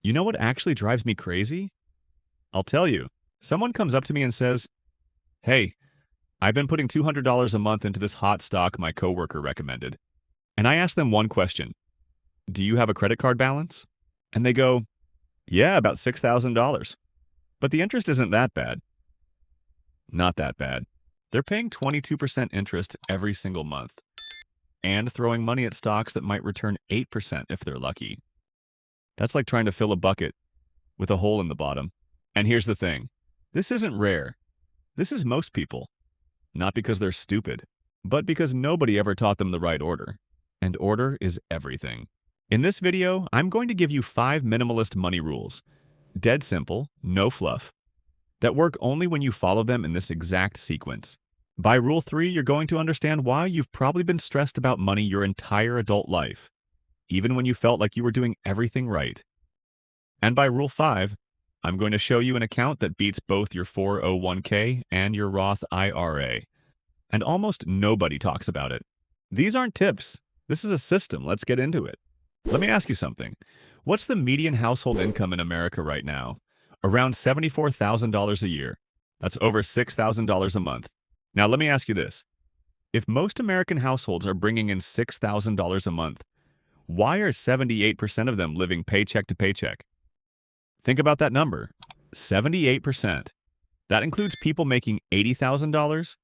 You know what actually drives me crazy? I'll tell you. Someone comes up to me and says, "Hey, I've been putting $200 a month into this hot stock my coworker recommended." And I ask them one question: "Do you have a credit card balance?" And they go, "Yeah, about $6,000. But the interest isn't that bad." Not that bad. They're paying 22% interest every single month and throwing money at stocks that might return 8% if they're lucky. That's like trying to fill a bucket with a hole in the bottom. And here's the thing. This isn't rare. This is most people. Not because they're stupid, but because nobody ever taught them the right order. And order is everything. In this video, I'm going to give you 5 minimalist money rules. Dead simple, no fluff, that work only when you follow them in this exact sequence. By Rule 3, you're going to understand why you've probably been stressed about money your entire adult life, even when you felt like you were doing everything right. And by Rule 5, I'm going to show you an account that beats both your 401k and your Roth IRA. And almost nobody talks about it. These aren't tips. This is a system. Let's get into it. Let me ask you something. What's the median household income in America right now? Around $74,000 a year. That's over $6,000 a month. Now let me ask you this. If most American households are bringing in $6,000 a month, why are 78% of them living paycheck to paycheck? Think about that number. 78%. That includes people making $80,000,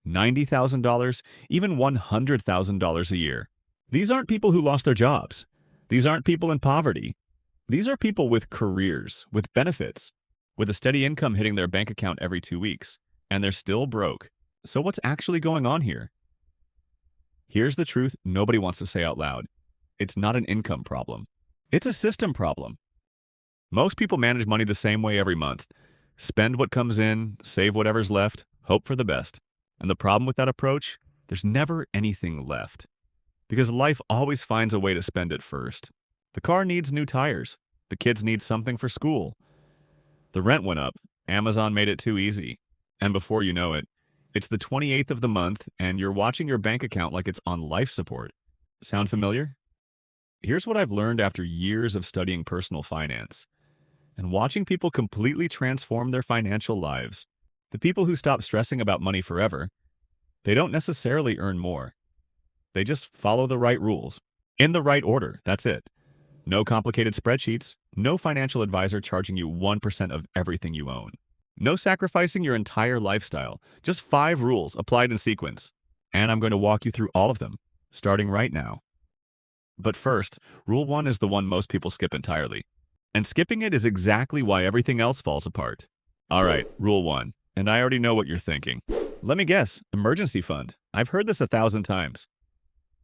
$90,000, even $100,000 a year. These aren't people who lost their jobs. These aren't people in poverty. These are people with careers, with benefits, with a steady income hitting their bank account every 2 weeks, and they're still broke. So what's actually going on here? Here's the truth nobody wants to say out loud. It's not an income problem. It's a system problem. Most people manage money the same way every month. Spend what comes in, save whatever's left, hope for the best. And the problem with that approach? There's never anything left. Because life always finds a way to spend it first. The car needs new tires. The kids need something for school. The rent went up. Amazon made it too easy. And before you know it, it's the 28th of the month and you're watching your bank account like it's on life support. Sound familiar? Here's what I've learned after years of studying personal finance and watching people completely transform their financial lives. The people who stop stressing about money forever, they don't necessarily earn more. They just follow the right rules. In the right order, that's it. No complicated spreadsheets, no financial advisor charging you 1% of everything you own. No sacrificing your entire lifestyle, just 5 rules applied in sequence. And I'm going to walk you through all of them, starting right now. But first, Rule 1 is the one most people skip entirely. And skipping it is exactly why everything else falls apart. All right, Rule 1, and I already know what you're thinking. Let me guess, emergency fund. I've heard this 1,000 times.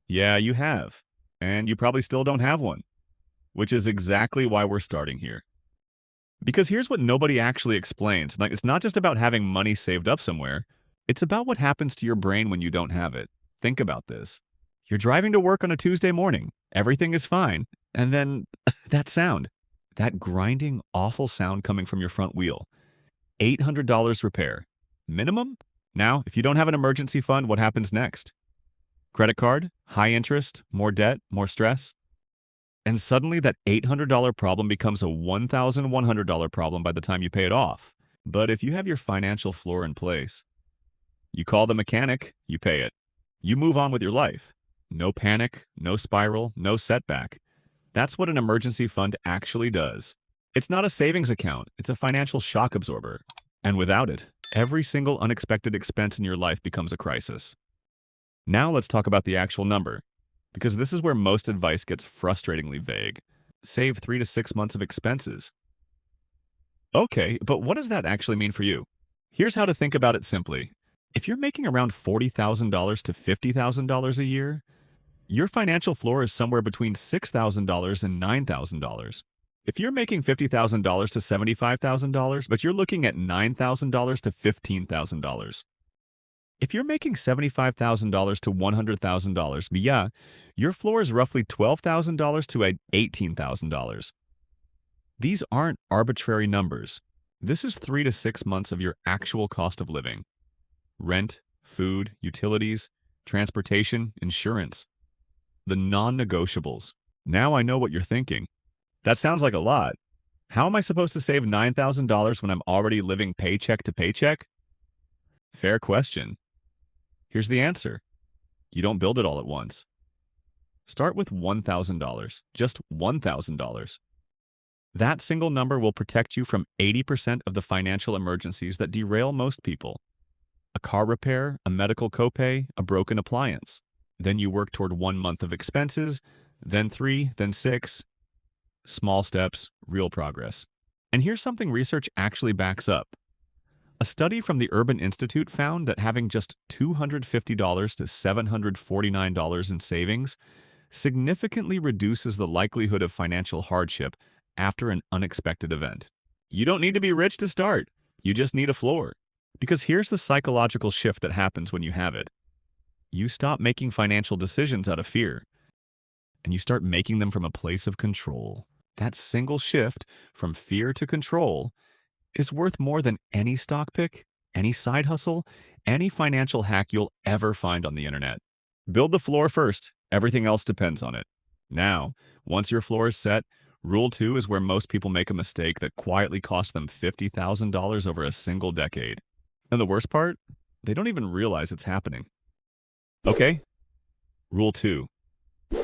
Yeah, you have. And you probably still don't have one. Which is exactly why we're starting here. Because here's what nobody actually explains. Like, it's not just about having money saved up somewhere. It's about what happens to your brain when you don't have it. Think about this. You're driving to work on a Tuesday morning. Everything is fine. And then that sound. That grinding, awful sound coming from your front wheel. $800 repair. Minimum? Now, if you don't have an emergency fund, what happens next? Credit card? High interest? More debt? More stress? And suddenly that $800 problem becomes a $1,100 problem by the time you pay it off. But if you have your financial floor in place, you call the mechanic, you pay it. You move on with your life. No panic, no spiral, no setback. That's what an emergency fund actually does. It's not a savings account, it's a financial shock absorber. And without it, every single unexpected expense in your life becomes a crisis. Now let's talk about the actual number, because this is where most advice gets frustratingly vague. Save 3 to 6 months of expenses. Okay, but what does that actually mean for you? Here's how to think about it simply. If you're making around $40,000 to $50,000 a year, your financial floor is somewhere between $6,000 and $9,000. If you're making $50,000 to $75,000, but you're looking at $9,000 to $15,000. If you're making $75,000 to $100,000, yeah, your floor is roughly $12,000 to $18,000. These aren't arbitrary numbers. This is 3 to 6 months of your actual cost of living. Rent, food, utilities, transportation, insurance. The non-negotiables. Now I know what you're thinking. That sounds like a lot. How am I supposed to save $9,000 when I'm already living paycheck to paycheck? Fair question. Here's the answer. You don't build it all at once. Start with $1,000, just $1,000. That single number will protect you from 80% of the financial emergencies that derail most people. A car repair, a medical copay, a broken appliance. Then you work toward 1 month of expenses, then 3, then 6. Small steps, real progress. And here's something research actually backs up. A study from the Urban Institute found that having just $250 to $749 in savings significantly reduces the likelihood of financial hardship after an unexpected event. You don't need to be rich to start. You just need a floor. Because here's the psychological shift that happens when you have it. You stop making financial decisions out of fear, and you start making them from a place of control. That single shift from fear to control is worth more than any stock pick, any side hustle, any financial hack you'll ever find on the internet. Build the floor first. Everything else depends on it. Now, once your floor is set, Rule 2 is where most people make a mistake that quietly costs them $50,000 over a single decade. And the worst part? They don't even realize it's happening. Okay, Rule 2.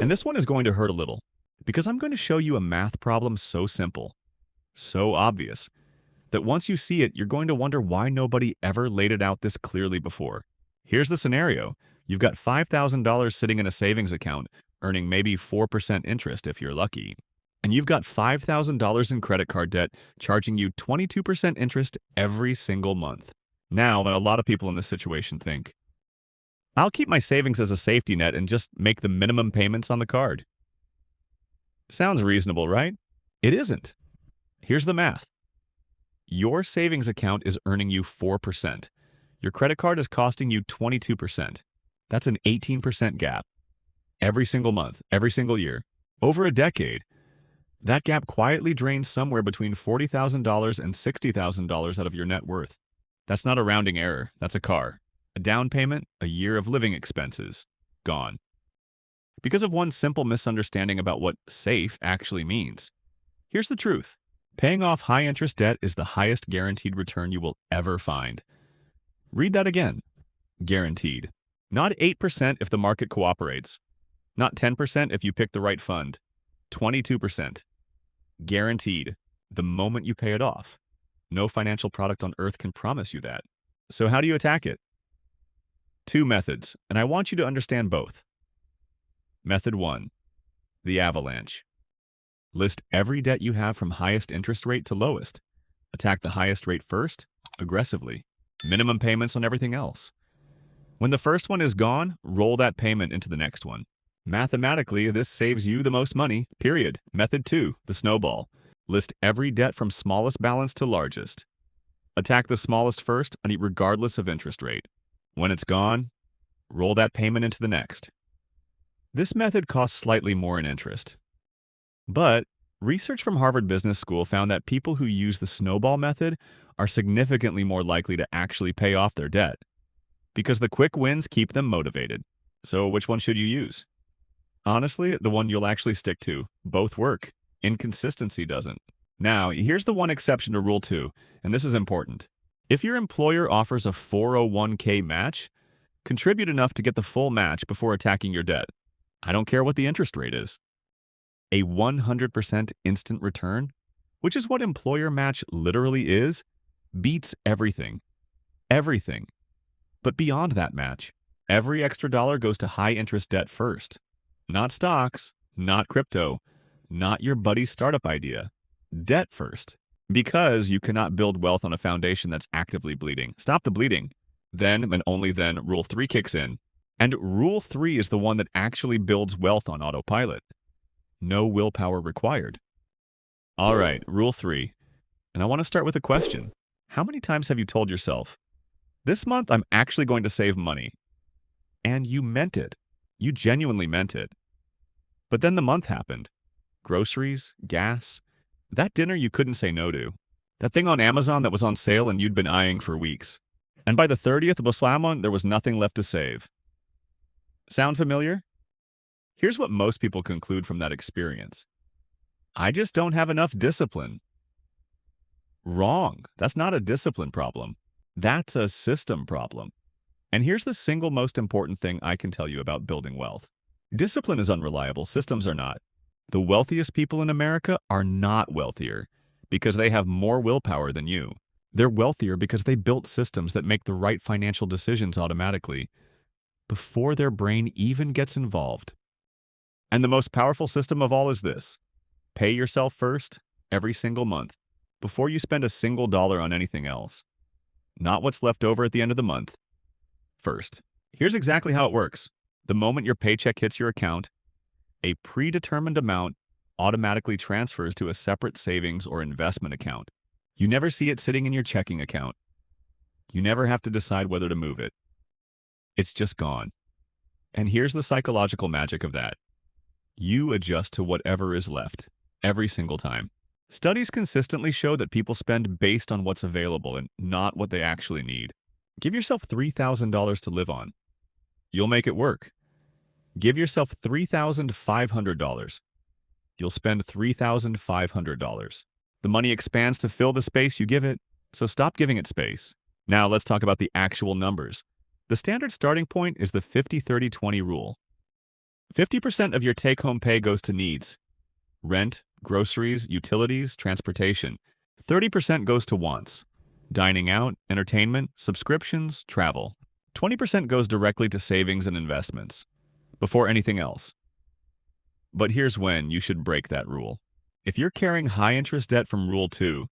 And this one is going to hurt a little, because I'm going to show you a math problem so simple, so obvious, that once you see it, you're going to wonder why nobody ever laid it out this clearly before. Here's the scenario. You've got $5,000 sitting in a savings account, earning maybe 4% interest if you're lucky. And you've got $5,000 in credit card debt, charging you 22% interest every single month. Now, a lot of people in this situation think, I'll keep my savings as a safety net and just make the minimum payments on the card. Sounds reasonable, right? It isn't. Here's the math. Your savings account is earning you 4%. Your credit card is costing you 22%. That's an 18% gap. Every single month, every single year, over a decade. That gap quietly drains somewhere between $40,000 and $60,000 out of your net worth. That's not a rounding error. That's a car. A down payment, a year of living expenses. Gone. Because of one simple misunderstanding about what safe actually means. Here's the truth. Paying off high-interest debt is the highest guaranteed return you will ever find. Read that again. Guaranteed. Not 8% if the market cooperates. Not 10% if you pick the right fund. 22%. Guaranteed. The moment you pay it off. No financial product on earth can promise you that. So how do you attack it? 2 methods, and I want you to understand both. Method 1. The avalanche. List every debt you have from highest interest rate to lowest. Attack the highest rate first, aggressively. Minimum payments on everything else. When the first one is gone, roll that payment into the next one. Mathematically, this saves you the most money, period. Method 2, the snowball. List every debt from smallest balance to largest. Attack the smallest first, regardless of interest rate. When it's gone, roll that payment into the next. This method costs slightly more in interest. But research from Harvard Business School found that people who use the snowball method are significantly more likely to actually pay off their debt. Because the quick wins keep them motivated. So which one should you use? Honestly, the one you'll actually stick to. Both work. Inconsistency doesn't. Now, here's the one exception to Rule 2, and this is important. If your employer offers a 401k match, contribute enough to get the full match before attacking your debt. I don't care what the interest rate is. A 100% instant return, which is what employer match literally is, beats everything. Everything. But beyond that match, every extra dollar goes to high-interest debt first. Not stocks, not crypto, not your buddy's startup idea. Debt first. Because you cannot build wealth on a foundation that's actively bleeding. Stop the bleeding. Then, and only then, Rule 3 kicks in. And Rule 3 is the one that actually builds wealth on autopilot. No willpower required. All right, Rule 3. And I want to start with a question. How many times have you told yourself, this month I'm actually going to save money? And you meant it. You genuinely meant it. But then the month happened. Groceries, gas, that dinner you couldn't say no to. That thing on Amazon that was on sale and you'd been eyeing for weeks. And by the 30th of Oswamon, there was nothing left to save. Sound familiar? Here's what most people conclude from that experience. I just don't have enough discipline. Wrong. That's not a discipline problem. That's a system problem. And here's the single most important thing I can tell you about building wealth. Discipline is unreliable, systems are not. The wealthiest people in America are not wealthier because they have more willpower than you. They're wealthier because they built systems that make the right financial decisions automatically before their brain even gets involved. And the most powerful system of all is this: pay yourself first every single month before you spend a single dollar on anything else. Not what's left over at the end of the month. First. Here's exactly how it works. The moment your paycheck hits your account, a predetermined amount automatically transfers to a separate savings or investment account. You never see it sitting in your checking account. You never have to decide whether to move it. It's just gone. And here's the psychological magic of that. You adjust to whatever is left every single time. Studies consistently show that people spend based on what's available and not what they actually need. Give yourself $3,000 to live on. You'll make it work. Give yourself $3,500. You'll spend $3,500. The money expands to fill the space you give it, so stop giving it space. Now let's talk about the actual numbers. The standard starting point is the 50-30-20 rule. 50% of your take-home pay goes to needs: rent, groceries, utilities, transportation. 30% goes to wants: dining out, entertainment, subscriptions, travel. 20% goes directly to savings and investments, before anything else. But here's when you should break that rule. If you're carrying high-interest debt from Rule 2,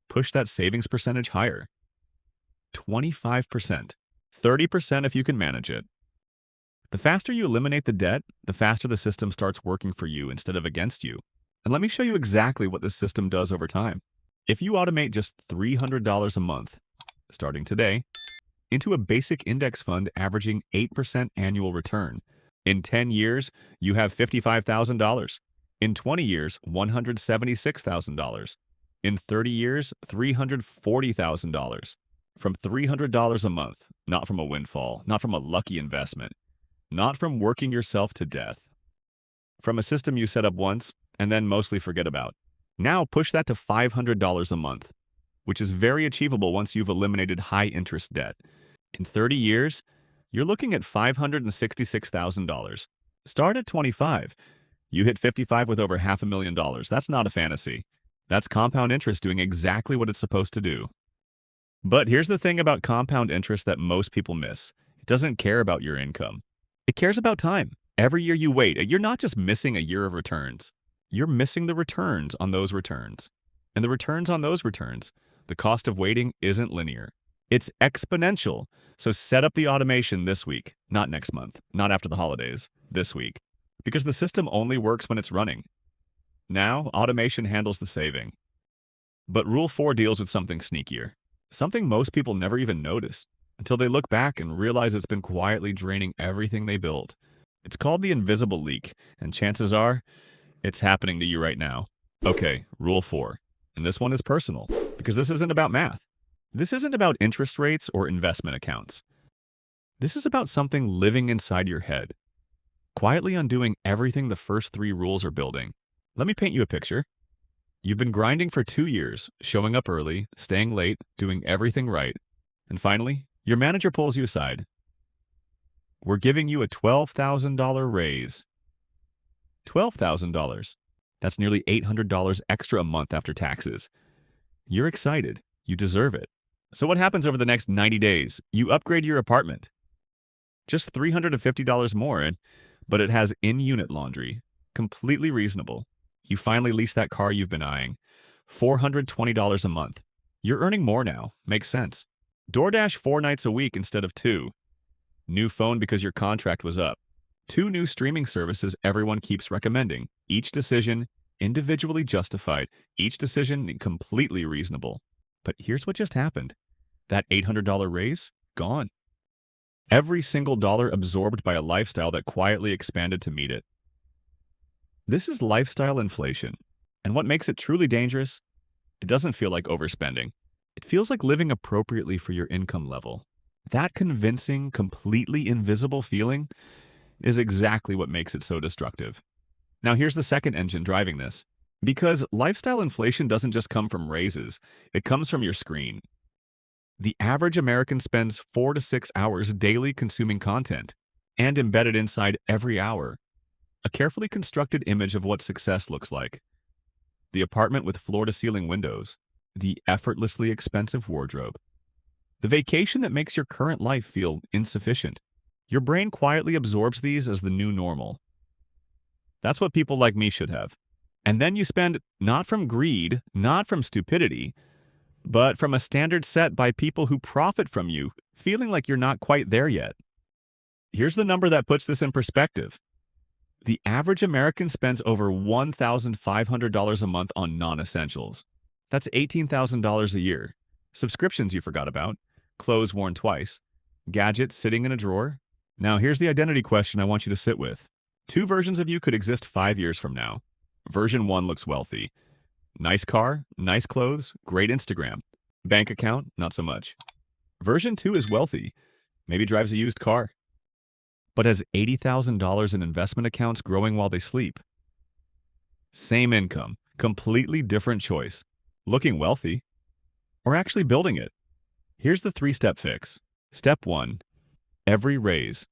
push that savings percentage higher. 25%. 30% if you can manage it. The faster you eliminate the debt, the faster the system starts working for you instead of against you. And let me show you exactly what this system does over time. If you automate just $300 a month, starting today, into a basic index fund averaging 8% annual return, in 10 years, you have $55,000. In 20 years, $176,000. In 30 years, $340,000. From $300 a month, not from a windfall, not from a lucky investment, not from working yourself to death. From a system you set up once and then mostly forget about. Now push that to $500 a month, which is very achievable once you've eliminated high-interest debt. In 30 years, you're looking at $566,000. Start at 25. You hit 55 with over $500,000. That's not a fantasy. That's compound interest doing exactly what it's supposed to do. But here's the thing about compound interest that most people miss. It doesn't care about your income. It cares about time. Every year you wait, you're not just missing a year of returns. You're missing the returns on those returns. And the returns on those returns, the cost of waiting isn't linear. It's exponential. So set up the automation this week, not next month, not after the holidays, this week. Because the system only works when it's running. Now, automation handles the saving. But Rule 4 deals with something sneakier. Something most people never even noticed until they look back and realize it's been quietly draining everything they built. It's called the invisible leak, and chances are, it's happening to you right now. Okay, Rule 4. And this one is personal, because this isn't about math. This isn't about interest rates or investment accounts. This is about something living inside your head, quietly undoing everything the first 3 rules are building. Let me paint you a picture. You've been grinding for 2 years, showing up early, staying late, doing everything right. And finally, your manager pulls you aside. We're giving you a $12,000 raise. $12,000. That's nearly $800 extra a month after taxes. You're excited. You deserve it. So what happens over the next 90 days? You upgrade your apartment. Just $350 more, but it has in-unit laundry. Completely reasonable. You finally lease that car you've been eyeing. $420 a month. You're earning more now. Makes sense. DoorDash 4 nights a week instead of 2. New phone because your contract was up. 2 new streaming services everyone keeps recommending. Each decision individually justified. Each decision completely reasonable. But here's what just happened. That $800 raise? Gone. Every single dollar absorbed by a lifestyle that quietly expanded to meet it. This is lifestyle inflation. And what makes it truly dangerous? It doesn't feel like overspending. It feels like living appropriately for your income level. That convincing, completely invisible feeling is exactly what makes it so destructive. Now here's the second engine driving this. Because lifestyle inflation doesn't just come from raises, it comes from your screen. The average American spends 4 to 6 hours daily consuming content, and embedded inside every hour, a carefully constructed image of what success looks like. The apartment with floor-to-ceiling windows, the effortlessly expensive wardrobe, the vacation that makes your current life feel insufficient. Your brain quietly absorbs these as the new normal. That's what people like me should have. And then you spend not from greed, not from stupidity, but from a standard set by people who profit from you, feeling like you're not quite there yet. Here's the number that puts this in perspective. The average American spends over $1,500 a month on non-essentials. That's $18,000 a year. Subscriptions you forgot about, clothes worn twice, gadgets sitting in a drawer. Now here's the identity question I want you to sit with. Two versions of you could exist 5 years from now. Version 1 looks wealthy. Nice car, nice clothes, great Instagram. Bank account, not so much. Version 2 is wealthy, maybe drives a used car, but has $80,000 in investment accounts growing while they sleep. Same income, completely different choice. Looking wealthy, or actually building it. Here's the 3-step fix. Step 1. Every raise.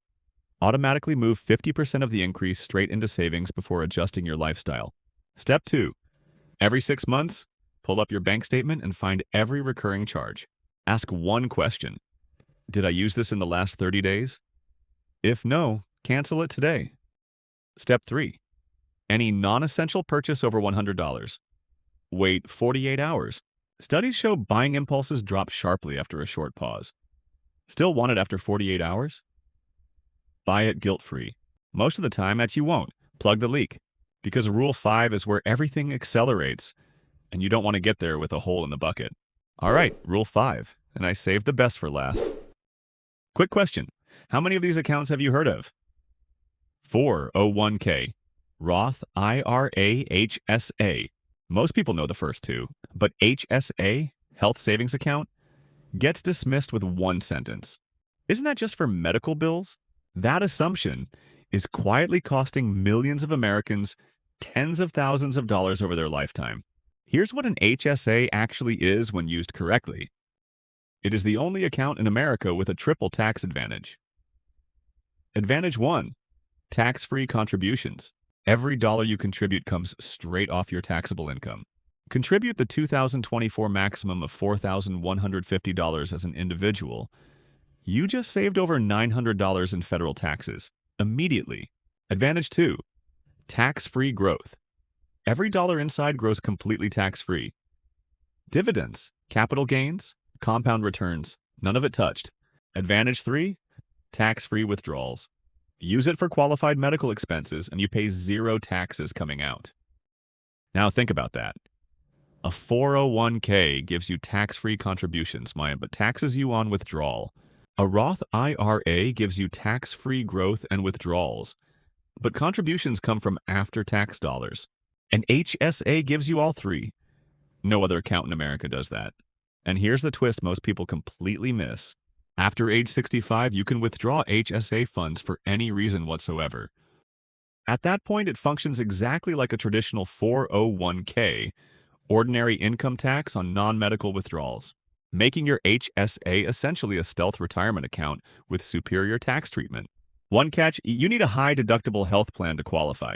Automatically move 50% of the increase straight into savings before adjusting your lifestyle. Step 2. Every 6 months, pull up your bank statement and find every recurring charge. Ask one question. Did I use this in the last 30 days? If no, cancel it today. Step 3. Any non-essential purchase over $100. Wait 48 hours. Studies show buying impulses drop sharply after a short pause. Still want it after 48 hours? Buy it guilt-free. Most of the time, you won't. Plug the leak. Because Rule 5 is where everything accelerates, and you don't want to get there with a hole in the bucket. All right, Rule 5, and I saved the best for last. Quick question. How many of these accounts have you heard of? 401k, Roth IRA, HSA. Most people know the first two, but HSA, Health Savings Account, gets dismissed with one sentence. Isn't that just for medical bills? That assumption is quietly costing millions of Americans tens of thousands of dollars over their lifetime. Here's what an HSA actually is when used correctly. It is the only account in America with a triple tax advantage. Advantage 1, tax-free contributions. Every dollar you contribute comes straight off your taxable income. Contribute the 2024 maximum of $4,150 as an individual. You just saved over $900 in federal taxes immediately. Advantage 2, tax-free growth. Every dollar inside grows completely tax-free. Dividends, capital gains, compound returns, none of it touched. Advantage 3, tax-free withdrawals. Use it for qualified medical expenses and you pay 0 taxes coming out. Now think about that. A 401k gives you tax-free contributions, but taxes you on withdrawal. A Roth IRA gives you tax-free growth and withdrawals, but contributions come from after-tax dollars. An HSA gives you all three. No other account in America does that. And here's the twist most people completely miss. After age 65, you can withdraw HSA funds for any reason whatsoever. At that point, it functions exactly like a traditional 401k, ordinary income tax on non-medical withdrawals, making your HSA essentially a stealth retirement account with superior tax treatment. One catch, you need a high-deductible health plan to qualify.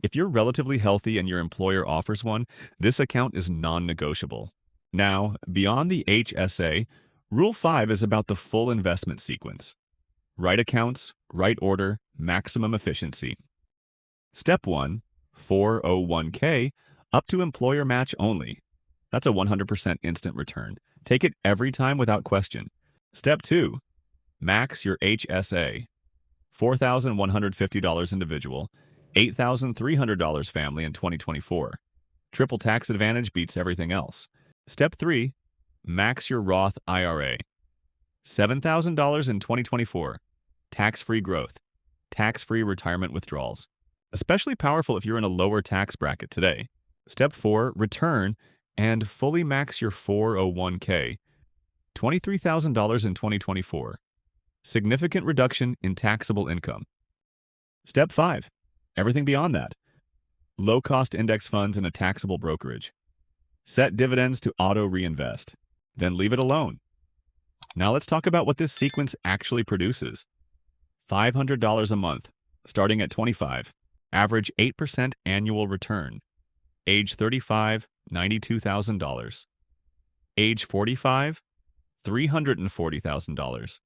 If you're relatively healthy and your employer offers one, this account is non-negotiable. Now, beyond the HSA, Rule 5 is about the full investment sequence. Right accounts, right order, maximum efficiency. Step 1, 401k, up to employer match only. That's a 100% instant return. Take it every time without question. Step 2, max your HSA. $4,150 individual, $8,300 family in 2024. Triple tax advantage beats everything else. Step 3, max your Roth IRA. $7,000 in 2024. Tax-free growth. Tax-free retirement withdrawals. Especially powerful if you're in a lower tax bracket today. Step 4, return and fully max your 401k. $23,000 in 2024. Significant reduction in taxable income. Step 5, everything beyond that. low-cost index funds in a taxable brokerage. Set dividends to auto-reinvest. Then leave it alone. Now let's talk about what this sequence actually produces. $500 a month, starting at 25, average 8% annual return. Age 35, $92,000. Age 45, $340,000.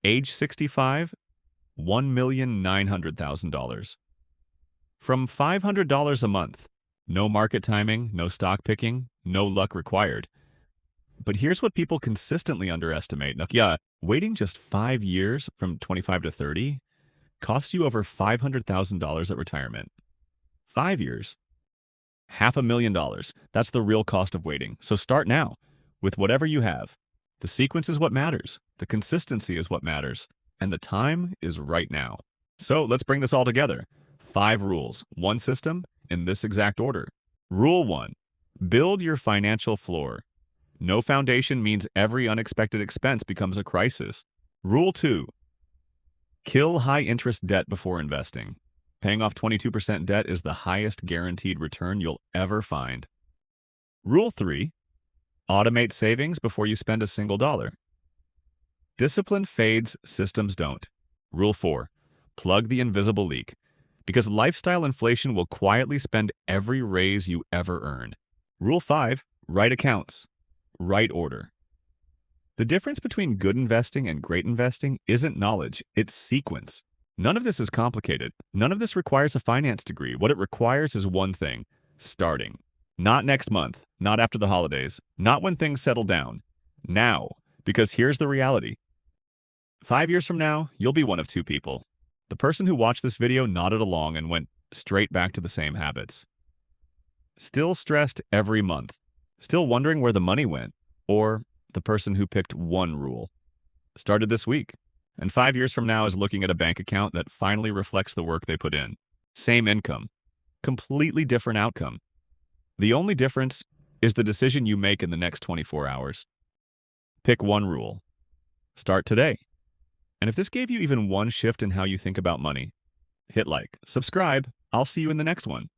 Age 65, $1,900,000. From $500 a month, no market timing, no stock picking, no luck required. But here's what people consistently underestimate. Now, yeah, waiting just 5 years from 25 to 30 costs you over $500,000 at retirement. 5 years. $500,000. That's the real cost of waiting. So start now with whatever you have. The sequence is what matters. The consistency is what matters. And the time is right now. So let's bring this all together. 5 rules, 1 system in this exact order. Rule 1, build your financial floor. No foundation means every unexpected expense becomes a crisis. Rule 2, kill high-interest debt before investing. Paying off 22% debt is the highest guaranteed return you'll ever find. Rule 3, automate savings before you spend a single dollar. Discipline fades, systems don't. Rule 4, plug the invisible leak. Because lifestyle inflation will quietly spend every raise you ever earn. Rule 5, right accounts. Right order. The difference between good investing and great investing isn't knowledge, it's sequence. None of this is complicated. None of this requires a finance degree. What it requires is one thing, starting. Not next month, not after the holidays, not when things settle down. Now, because here's the reality. 5 years from now, you'll be one of 2 people. The person who watched this video nodded along and went straight back to the same habits. Still stressed every month. Still wondering where the money went. Or the person who picked one rule. Started this week. And 5 years from now is looking at a bank account that finally reflects the work they put in. Same income. Completely different outcome. The only difference is the decision you make in the next 24 hours. Pick one rule. Start today. And if this gave you even one shift in how you think about money, hit like, subscribe. I'll see you in the next one.